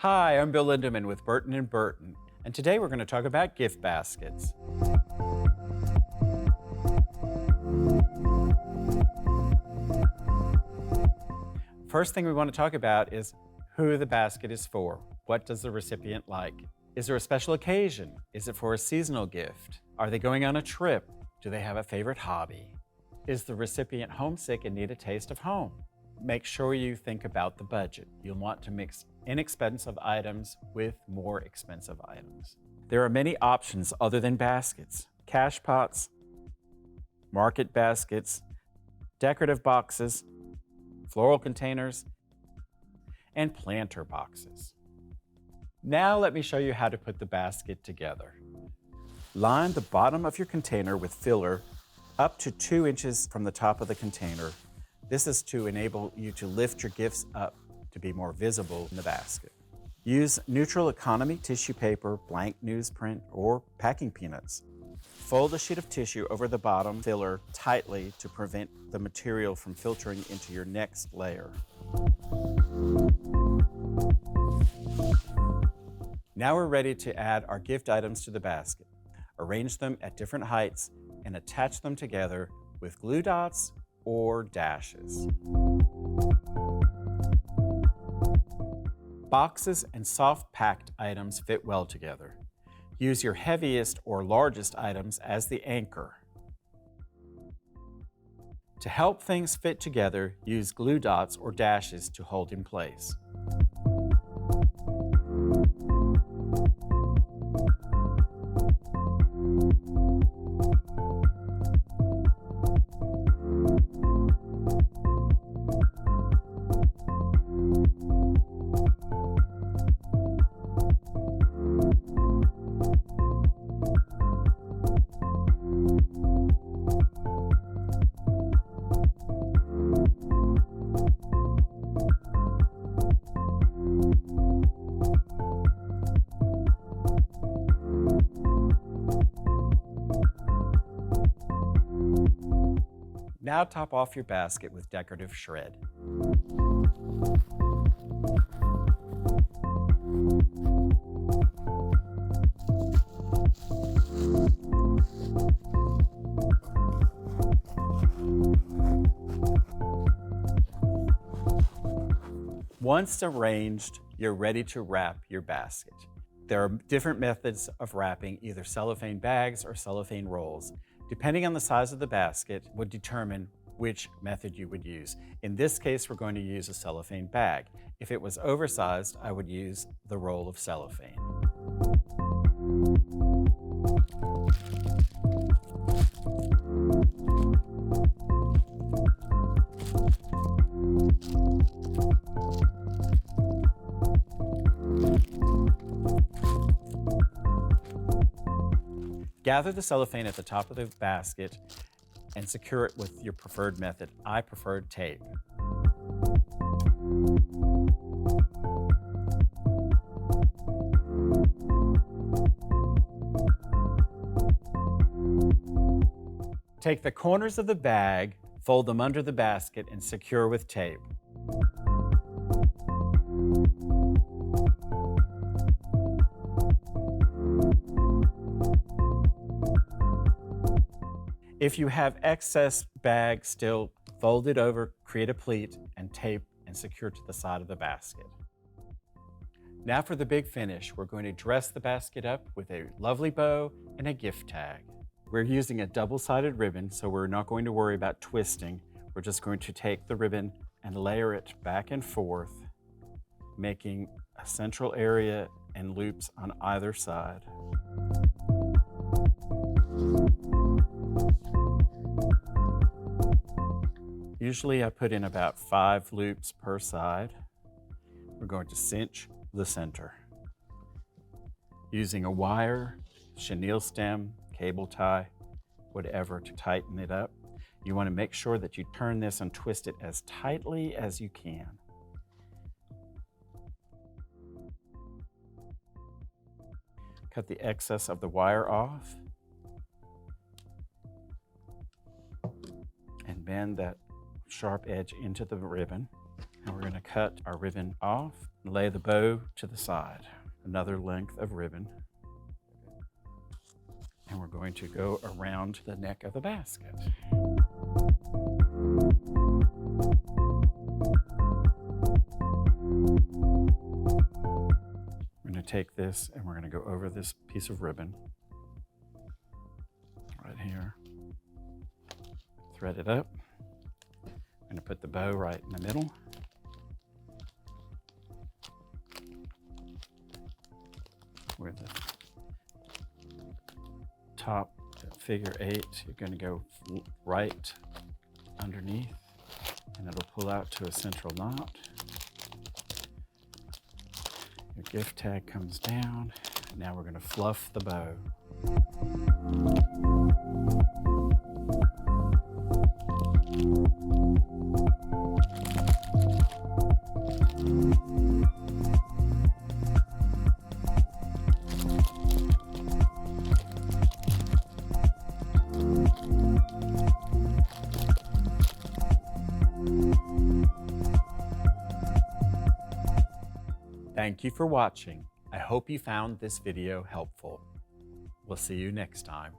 Hi, I'm Bill Lindeman with Burton and Burton, and today we're going to talk about gift baskets. First thing we want to talk about is who the basket is for. What does the recipient like? Is there a special occasion? Is it for a seasonal gift? Are they going on a trip? Do they have a favorite hobby? Is the recipient homesick and need a taste of home? Make sure you think about the budget. You'll want to mix inexpensive items with more expensive items. There are many options other than baskets: cash pots, market baskets, decorative boxes, floral containers, and planter boxes. Now let me show you how to put the basket together. Line the bottom of your container with filler up to 2 inches from the top of the container. This is to enable you to lift your gifts up to be more visible in the basket. Use neutral economy tissue paper, blank newsprint, or packing peanuts. Fold a sheet of tissue over the bottom filler tightly to prevent the material from filtering into your next layer. Now we're ready to add our gift items to the basket. Arrange them at different heights and attach them together with glue dots or dashes. Boxes and soft-packed items fit well together. Use your heaviest or largest items as the anchor. To help things fit together, use glue dots or dashes to hold in place. Now top off your basket with decorative shred. Once arranged, you're ready to wrap your basket. There are different methods of wrapping, either cellophane bags or cellophane rolls. Depending on the size of the basket would determine which method you would use. In this case, we're going to use a cellophane bag. If it was oversized, I would use the roll of cellophane. Gather the cellophane at the top of the basket and secure it with your preferred method. I preferred tape. Take the corners of the bag, fold them under the basket, and secure with tape. If you have excess bag still, fold it over, create a pleat, and tape and secure to the side of the basket. Now for the big finish, we're going to dress the basket up with a lovely bow and a gift tag. We're using a double-sided ribbon, so we're not going to worry about twisting. We're just going to take the ribbon and layer it back and forth, making a central area and loops on either side. Usually I put in about 5 loops per side. We're going to cinch the center. Using a wire, chenille stem, cable tie, whatever to tighten it up. You want to make sure that you turn this and twist it as tightly as you can. Cut the excess of the wire off and bend that sharp edge into the ribbon. And we're going to cut our ribbon off and lay the bow to the side. Another length of ribbon. And we're going to go around the neck of the basket. We're going to take this and we're going to go over this piece of ribbon right here. Thread it up. I'm going to put the bow right in the middle. Where the top figure 8, you're going to go right underneath, and it'll pull out to a central knot. Your gift tag comes down, and now we're going to fluff the bow. Thank you for watching. I hope you found this video helpful. We'll see you next time.